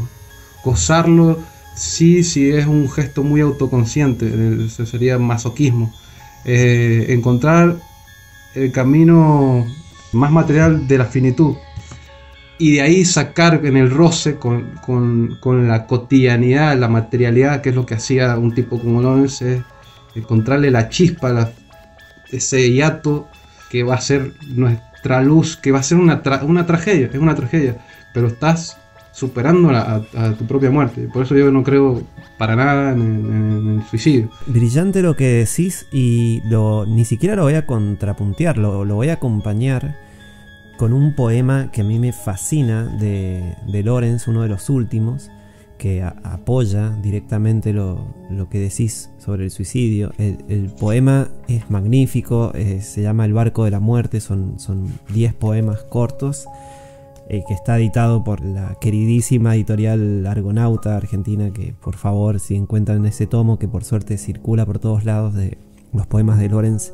Sí, es un gesto muy autoconsciente, eso sería masoquismo. Encontrar el camino más material de la finitud y de ahí sacar en el roce con la cotidianidad, la materialidad, que es lo que hacía un tipo como Lawrence, es encontrarle la chispa, ese hiato que va a ser nuestra luz, que va a ser una tragedia, es una tragedia, pero estás superando a tu propia muerte. Por eso yo no creo para nada en el suicidio. Brillante lo que decís, y ni siquiera lo voy a contrapuntear, lo voy a acompañar con un poema que a mí me fascina de Lawrence, uno de los últimos, que apoya directamente lo que decís sobre el suicidio. El poema es magnífico, se llama El barco de la muerte, son 10 poemas cortos, que está editado por la queridísima editorial Argonauta argentina, que por favor, si encuentran ese tomo, que por suerte circula por todos lados, de los poemas de Lawrence,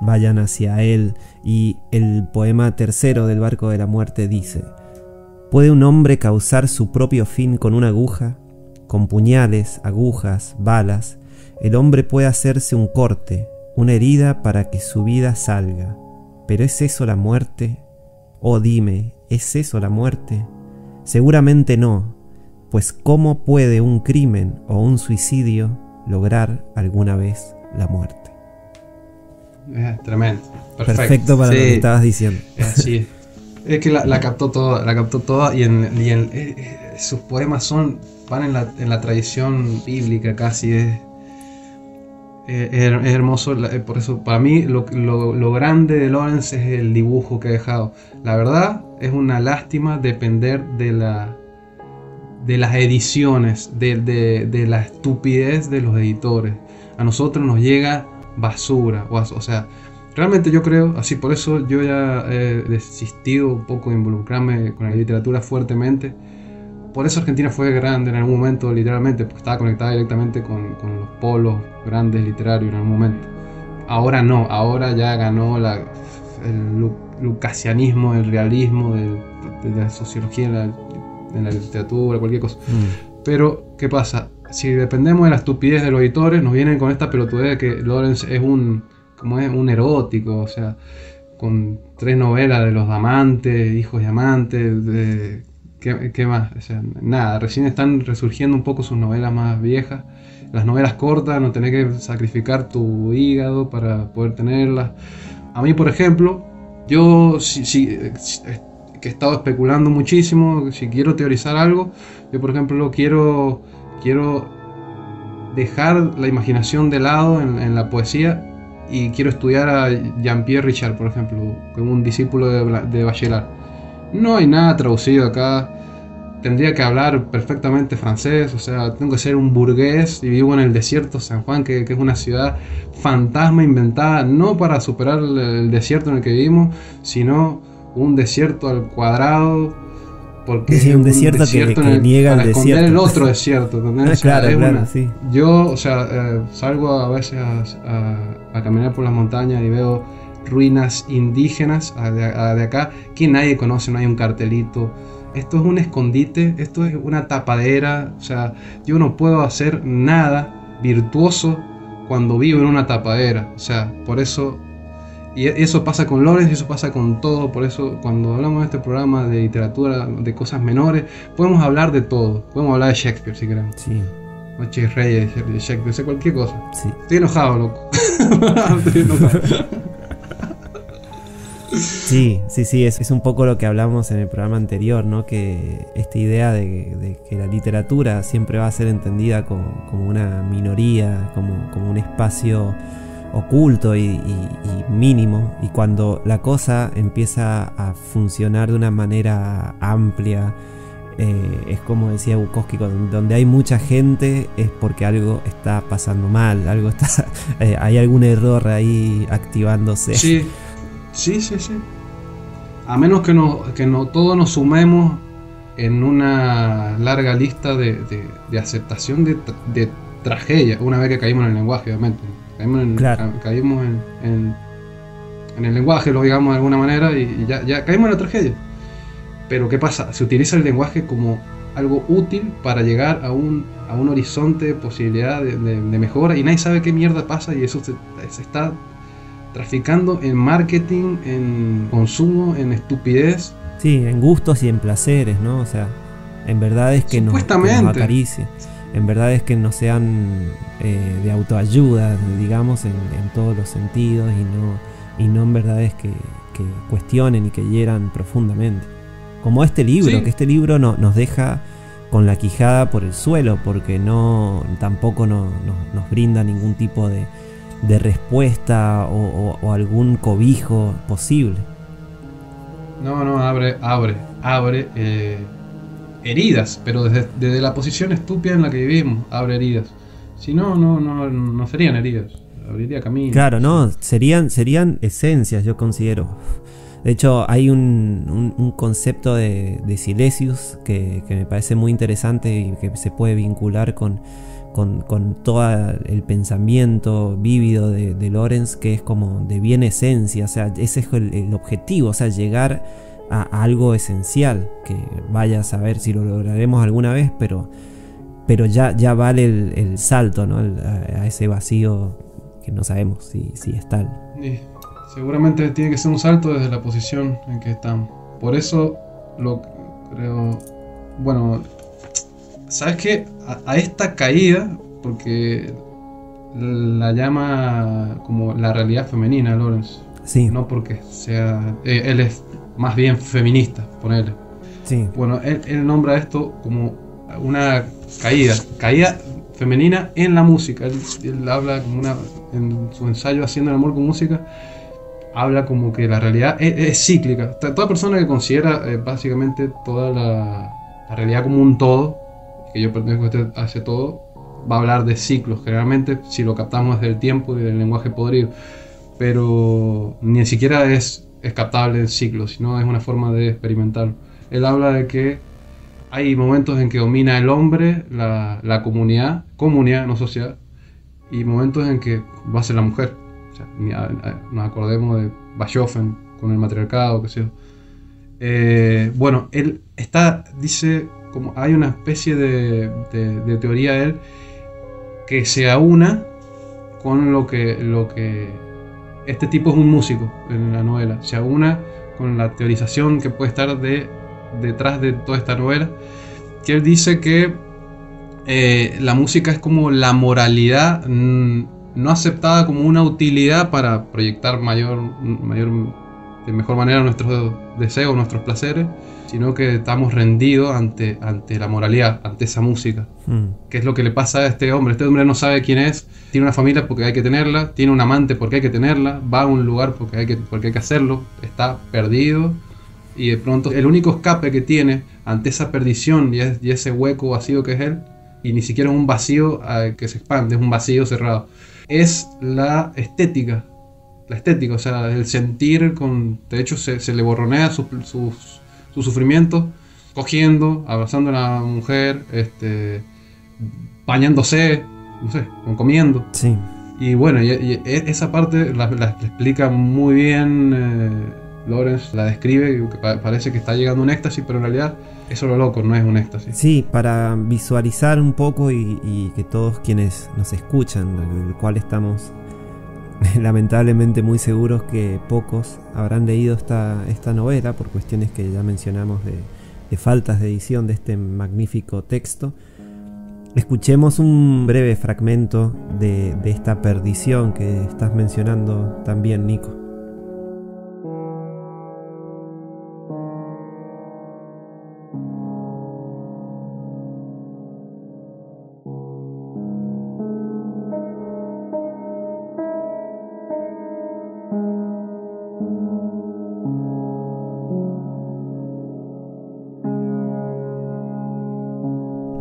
vayan hacia él. Y el poema tercero del barco de la muerte dice: ¿puede un hombre causar su propio fin con una aguja? Con puñales, agujas, balas, el hombre puede hacerse un corte, una herida para que su vida salga. ¿Pero es eso la muerte? Oh, dime, ¿es eso la muerte? Seguramente no, pues ¿cómo puede un crimen o un suicidio lograr alguna vez la muerte? Tremendo, perfecto para lo que estabas diciendo. Así es que la captó toda y sus poemas van en la tradición bíblica casi. Es hermoso, por eso para mí lo grande de Lawrence es el dibujo que ha dejado. La verdad es una lástima depender de las ediciones, de la estupidez de los editores. A nosotros nos llega basura, o sea, realmente yo creo, así por eso yo ya he desistido un poco de involucrarme con la literatura fuertemente. Por eso Argentina fue grande en algún momento, literalmente, porque estaba conectada directamente con los polos grandes literarios en algún momento. Ahora no, ahora ya ganó el lucasianismo, el realismo, de la sociología en la literatura, cualquier cosa. Pero, ¿qué pasa? Si dependemos de la estupidez de los editores, nos vienen con esta pelotudez de que Lawrence es un erótico, o sea, con 3 novelas de los amantes, hijos de amantes, ¿Qué más? O sea, nada, recién están resurgiendo un poco sus novelas más viejas. Las novelas cortas, no tenés que sacrificar tu hígado para poder tenerlas. A mí, por ejemplo, yo que he estado especulando muchísimo, si quiero teorizar algo, yo por ejemplo quiero dejar la imaginación de lado en la poesía y quiero estudiar a Jean-Pierre Richard, por ejemplo, como un discípulo de Bachelard. No hay nada traducido acá, tendría que hablar perfectamente francés, o sea, tengo que ser un burgués y vivo en el desierto San Juan, que es una ciudad fantasma inventada, no para superar el desierto en el que vivimos, sino un desierto al cuadrado, porque sí, un desierto que niega para el esconder desierto. El otro desierto, ¿entendés? Claro, sí. Yo, o sea, salgo a veces a caminar por las montañas y veo ruinas indígenas de acá que nadie conoce, no hay un cartelito. Esto es un escondite, esto es una tapadera, o sea, yo no puedo hacer nada virtuoso cuando vivo en una tapadera, o sea, por eso. Y eso pasa con Lawrence y eso pasa con todo. Por eso cuando hablamos de este programa de literatura, de cosas menores, podemos hablar de todo. Podemos hablar de Shakespeare si queremos. Sí. Noches Reyes de Shakespeare, sé cualquier cosa. Sí. Estoy enojado, loco. Estoy enojado. Sí, es un poco lo que hablamos en el programa anterior, ¿no? Que esta idea de que la literatura siempre va a ser entendida como una minoría, como un espacio oculto y mínimo, y cuando la cosa empieza a funcionar de una manera amplia, es como decía Bukowski, donde hay mucha gente es porque algo está pasando mal, hay algún error ahí activándose. Sí. A menos que no todos nos sumemos en una larga lista de aceptación de tragedia, una vez que caímos en el lenguaje, obviamente. Caímos en el lenguaje, lo digamos de alguna manera, y ya caímos en la tragedia. Pero ¿qué pasa? Se utiliza el lenguaje como algo útil para llegar a un horizonte de posibilidad de mejora, y nadie sabe qué mierda pasa, y eso se está traficando en marketing, en consumo, en estupidez. Sí, en gustos y en placeres, ¿no? O sea, en verdad es que nos acaricie. En verdad es que no sean de autoayuda, digamos, en todos los sentidos, y no en verdad es que cuestionen y que hieran profundamente. Como este libro, sí. Que este libro nos deja con la quijada por el suelo, porque tampoco nos brinda ningún tipo de respuesta o algún cobijo posible. No, abre heridas, pero desde la posición estúpida en la que vivimos, abre heridas. Si no serían heridas, abriría camino. Claro, no, serían esencias, yo considero. De hecho, hay un concepto de Silesius que me parece muy interesante y que se puede vincular con todo el pensamiento vívido de Lawrence, que es como de bien esencia. O sea, ese es el objetivo, o sea, llegar a algo esencial, que vaya a saber si lo lograremos alguna vez, pero ya vale el salto, ¿no? A ese vacío que no sabemos si es tal. Sí, seguramente tiene que ser un salto desde la posición en que estamos. Por eso lo creo. Bueno, ¿sabes qué? A esta caída, porque la llama como la realidad femenina, Lawrence. Sí. No porque sea. Él es más bien feminista, ponele. Sí. Bueno, él nombra esto como una caída femenina en la música. Él habla como en su ensayo Haciendo el amor con música, habla como que la realidad es cíclica. Toda persona que considera básicamente toda la realidad como un todo, que yo pertenezco a ese todo, va a hablar de ciclos, generalmente, si lo captamos desde el tiempo y del lenguaje podrido. Pero ni siquiera es captable en ciclos, sino es una forma de experimentarlo. Él habla de que hay momentos en que domina el hombre, la comunidad, no sociedad, y momentos en que va a ser la mujer. O sea, nos acordemos de Bachofen con el matriarcado, qué sé yo. Bueno, él dice, como hay una especie de teoría de él que se aúna con lo que este tipo es un músico en la novela, se aúna con la teorización que puede estar de detrás de toda esta novela, que él dice que la música es como la moralidad no aceptada como una utilidad para proyectar de mejor manera nuestros deseos, nuestros placeres, sino que estamos rendidos ante la moralidad, ante esa música. ¿Qué es lo que le pasa a este hombre? Este hombre no sabe quién es, tiene una familia porque hay que tenerla, tiene un amante porque hay que tenerla, va a un lugar porque hay que hacerlo, está perdido, y de pronto el único escape que tiene ante esa perdición y ese hueco vacío que es él, y ni siquiera es un vacío que se expande, es un vacío cerrado, es la estética. La estética, o sea, el sentir, de hecho se le borronea su sufrimiento, cogiendo, abrazando a la mujer, bañándose, no sé, comiendo. Sí. Y bueno, y esa parte la explica muy bien Lawrence, la describe, que parece que está llegando a un éxtasis, pero en realidad eso es lo loco, no es un éxtasis. Sí, para visualizar un poco y que todos quienes nos escuchan, el cual estamos lamentablemente muy seguros que pocos habrán leído esta novela por cuestiones que ya mencionamos de faltas de edición de este magnífico texto. Escuchemos un breve fragmento de esta perdición que estás mencionando también, Nico.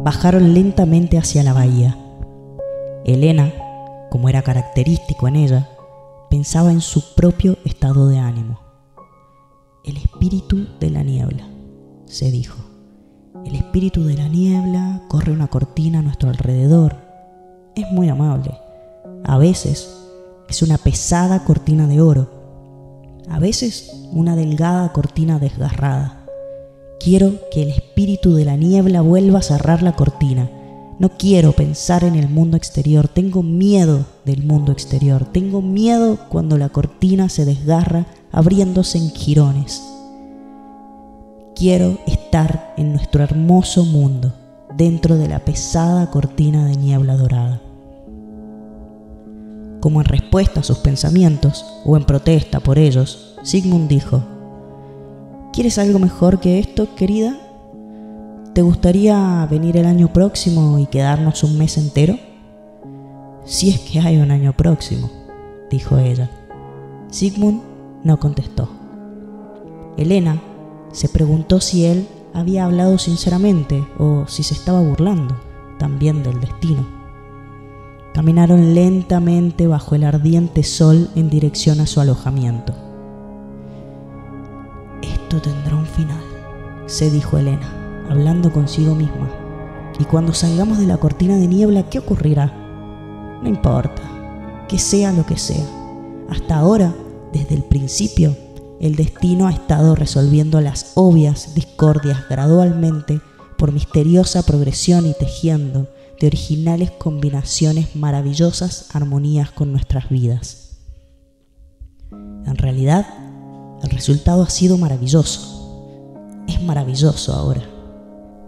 Bajaron lentamente hacia la bahía. Elena, como era característico en ella, pensaba en su propio estado de ánimo. El espíritu de la niebla, se dijo. El espíritu de la niebla corre una cortina a nuestro alrededor. Es muy amable. A veces es una pesada cortina de oro. A veces una delgada cortina desgarrada. Quiero que el espíritu de la niebla vuelva a cerrar la cortina. No quiero pensar en el mundo exterior. Tengo miedo del mundo exterior. Tengo miedo cuando la cortina se desgarra abriéndose en jirones. Quiero estar en nuestro hermoso mundo, dentro de la pesada cortina de niebla dorada. Como en respuesta a sus pensamientos, o en protesta por ellos, Sigmund dijo: ¿Quieres algo mejor que esto, querida? ¿Te gustaría venir el año próximo y quedarnos un mes entero? Si es que hay un año próximo, dijo ella. Sigmund no contestó. Elena se preguntó si él había hablado sinceramente o si se estaba burlando también del destino. Caminaron lentamente bajo el ardiente sol en dirección a su alojamiento. Esto tendrá un final, se dijo Elena, hablando consigo misma. Y cuando salgamos de la cortina de niebla, ¿qué ocurrirá? No importa, que sea lo que sea. Hasta ahora, desde el principio, el destino ha estado resolviendo las obvias discordias gradualmente por misteriosa progresión y tejiendo de originales combinaciones maravillosas armonías con nuestras vidas. En realidad, el resultado ha sido maravilloso. Es maravilloso ahora.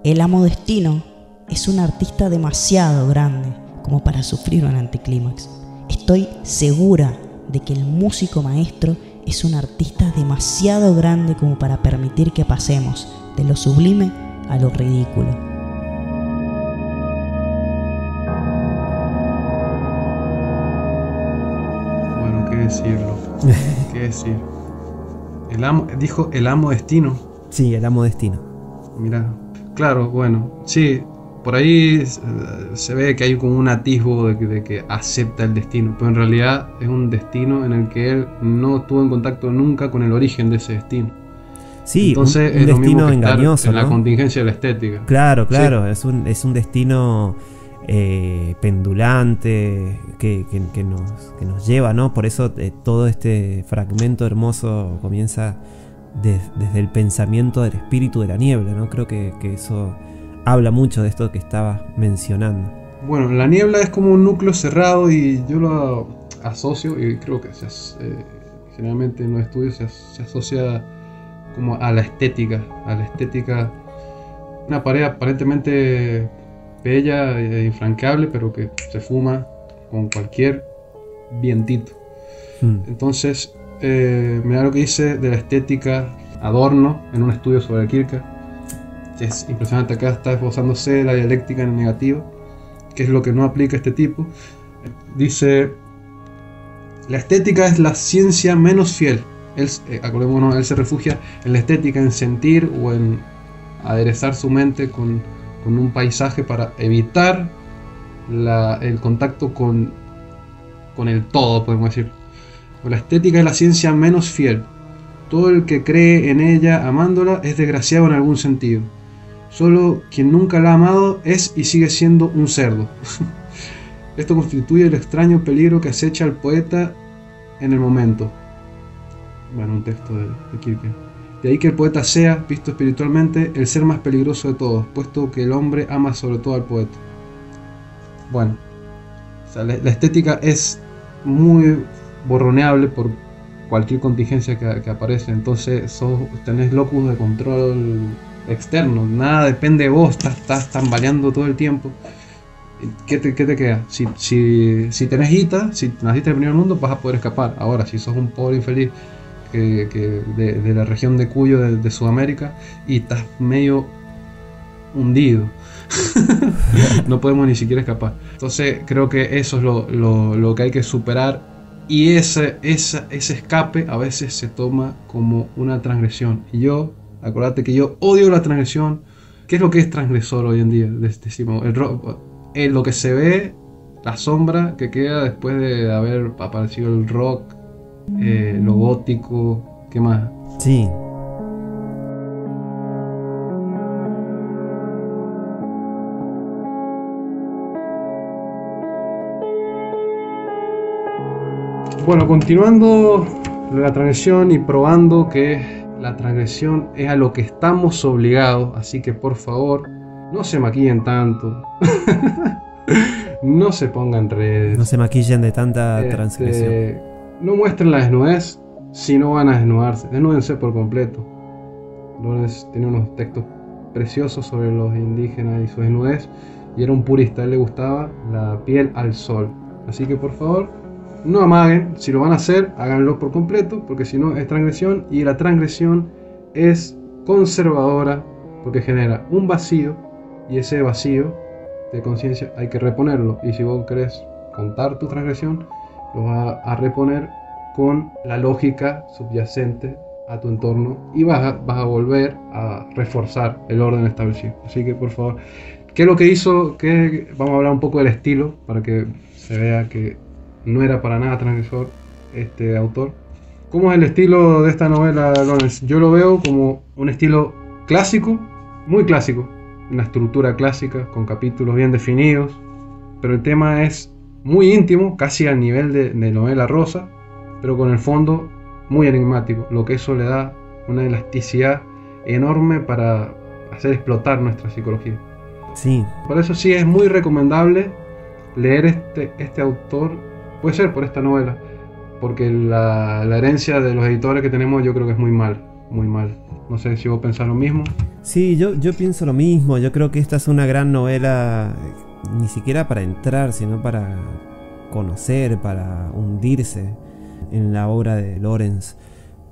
El amo destino es un artista demasiado grande como para sufrir un anticlímax. Estoy segura de que el músico maestro es un artista demasiado grande como para permitir que pasemos de lo sublime a lo ridículo. Bueno, qué decirlo. ¿Qué decir? Dijo el amo destino. Sí, el amo destino. Mira, claro, bueno, sí, por ahí se ve que hay como un atisbo de que acepta el destino, pero en realidad es un destino en el que él no estuvo en contacto nunca con el origen de ese destino. Sí, entonces un es lo destino mismo que engañoso, estar en ¿no? la contingencia de la estética. Claro, claro, Sí. es un destino pendulante que nos lleva, ¿no? Por eso todo este fragmento hermoso comienza desde el pensamiento del espíritu de la niebla, ¿no? Creo que eso habla mucho de esto que estabas mencionando. Bueno, la niebla es como un núcleo cerrado y yo lo asocio, y creo que generalmente en los estudios se asocia como a la estética, una pared aparentemente bella e infranqueable, pero que se fuma con cualquier vientito. Entonces, mira lo que dice de la estética Adorno en un estudio sobre Kierkegaard. Es impresionante, acá está esbozándose la dialéctica en el negativo, que es lo que no aplica este tipo. Dice: la estética es la ciencia menos fiel. Acordémonos, él se refugia en la estética, en sentir o en aderezar su mente con un paisaje para evitar el contacto con el todo, podemos decir. La estética es la ciencia menos fiel. Todo el que cree en ella amándola es desgraciado en algún sentido. Solo quien nunca la ha amado es y sigue siendo un cerdo. Esto constituye el extraño peligro que acecha al poeta en el momento. Bueno, un texto de Kierkegaard. De ahí que el poeta sea, visto espiritualmente, el ser más peligroso de todos, puesto que el hombre ama sobre todo al poeta. Bueno, o sea, la estética es muy borroneable por cualquier contingencia que aparece. Entonces tenés locus de control externo, nada depende de vos, estás tambaleando todo el tiempo. ¿Qué te queda? Si tenés guita, si naciste del primer mundo, vas a poder escapar. Ahora, si sos un pobre infeliz de la región de Cuyo, de Sudamérica, y estás medio hundido, no podemos ni siquiera escapar. Entonces creo que eso es lo que hay que superar. Y ese escape a veces se toma como una transgresión. Y acordate que yo odio la transgresión. ¿Qué es lo que es transgresor hoy en día? Decimos, lo que se ve, la sombra que queda después de haber aparecido el rock, lo gótico, ¿qué más? Sí. Bueno, continuando la transgresión y probando que la transgresión es a lo que estamos obligados, así que por favor, no se maquillen tanto, no se pongan redes, no se maquillen de tanta transgresión, no muestren la desnudez si no van a desnudarse, desnúdense por completo. Lorenz tiene unos textos preciosos sobre los indígenas y su desnudez, y era un purista, a él le gustaba la piel al sol, así que por favor, no amaguen. Si lo van a hacer, háganlo por completo, porque si no es transgresión, y la transgresión es conservadora porque genera un vacío, y ese vacío de conciencia hay que reponerlo. Y si vos querés contar tu transgresión, lo vas a reponer con la lógica subyacente a tu entorno y vas a volver a reforzar el orden establecido. Así que por favor, ¿qué es lo que hizo? Vamos a hablar un poco del estilo para que se vea que no era para nada transgresor este autor. ¿Cómo es el estilo de esta novela, Lorenz? Yo lo veo como un estilo clásico, muy clásico, una estructura clásica con capítulos bien definidos, pero el tema es muy íntimo, casi al nivel de novela rosa, pero con el fondo muy enigmático, lo que eso le da una elasticidad enorme para hacer explotar nuestra psicología. Sí. Por eso sí es muy recomendable leer este autor. Puede ser por esta novela, porque la herencia de los editores que tenemos yo creo que es muy mal. No sé si vos pensás lo mismo. Sí, yo pienso lo mismo. Yo creo que esta es una gran novela, ni siquiera para entrar, sino para conocer, para hundirse en la obra de Lorenz.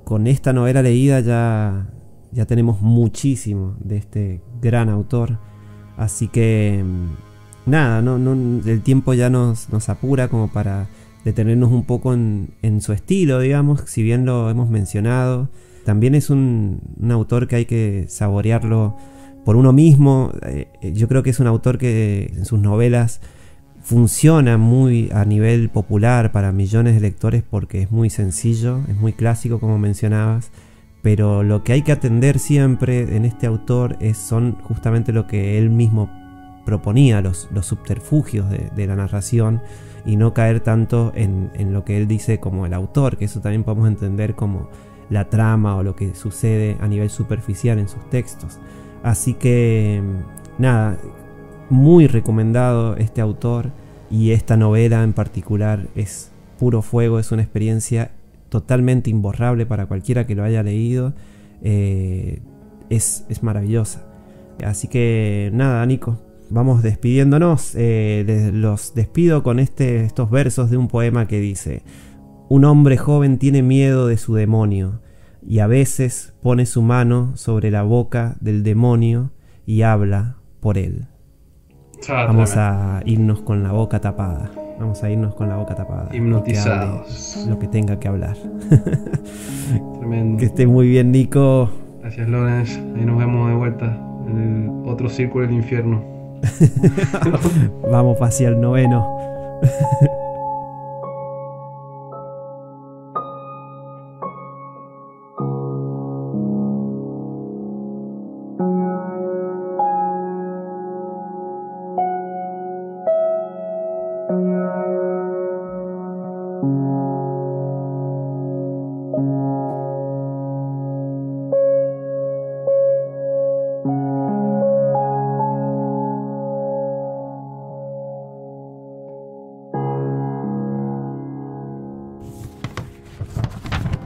Con esta novela leída ya tenemos muchísimo de este gran autor. Así que nada, el tiempo ya nos apura como para detenernos un poco en su estilo, digamos, si bien lo hemos mencionado. También es un autor que hay que saborearlo por uno mismo. Yo creo que es un autor que en sus novelas funciona muy a nivel popular para millones de lectores porque es muy sencillo, es muy clásico como mencionabas, pero lo que hay que atender siempre en este autor son justamente lo que él mismo proponía, los subterfugios de la narración, y no caer tanto en lo que él dice como el autor, que eso también podemos entender como la trama o lo que sucede a nivel superficial en sus textos. Así que nada, muy recomendado este autor, y esta novela en particular es puro fuego, es una experiencia totalmente imborrable para cualquiera que lo haya leído. es maravillosa. Así que nada, Nico, vamos despidiéndonos. Los despido con estos versos de un poema que dice: un hombre joven tiene miedo de su demonio, y a veces pone su mano sobre la boca del demonio y habla por él. Vamos a irnos con la boca tapada. Hipnotizados. Lo que tenga que hablar. Tremendo. Que esté muy bien, Nico. Gracias, Lorenz. Ahí nos vemos de vuelta en el otro círculo del infierno. Vamos hacia el 9º.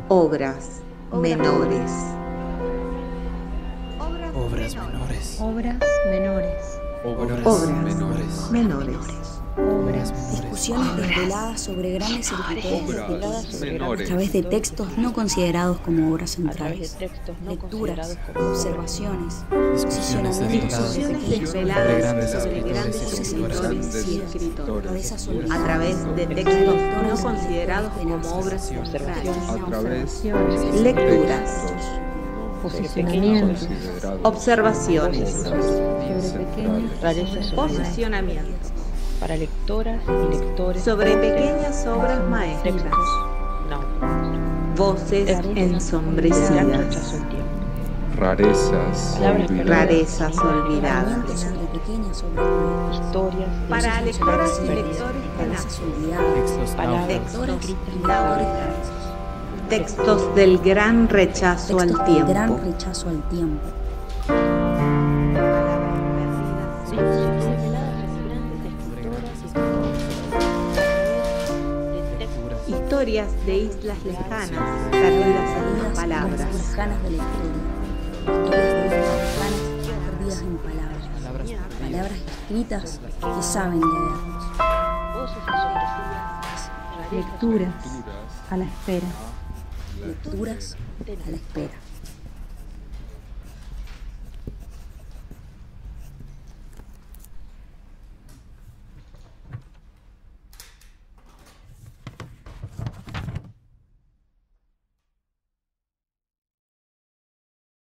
Obras menores. Obras menores. Obras menores. Obras menores. Discusiones desveladas sobre grandes escritores a través de textos no considerados como obras centrales. Lecturas, observaciones, posicionamientos Desveladas sobre grandes escritores y escritores a través de textos no considerados como obras centrales. Lecturas, Posicionamientos. observaciones, Rarezas posicionamientos para lectoras y lectores. sobre pequeñas obras maestras, Textos. No. voces ensombrecidas, Rechazo al tiempo. Rarezas olvidadas. rarezas olvidadas, sobre pequeñas obras Historias. para lectoras y perdidas. lectores rarezas tenaces, olvidadas, Palabras Textos escritas. textos del gran rechazo al textos de gran tiempo, rechazo al tiempo. historias de islas lejanas perdidas en las palabras, Lejanas de la historia. Historias de islas lejanas perdidas en palabras. Palabras escritas que saben leernos. Lecturas a la espera. Lecturas a la espera.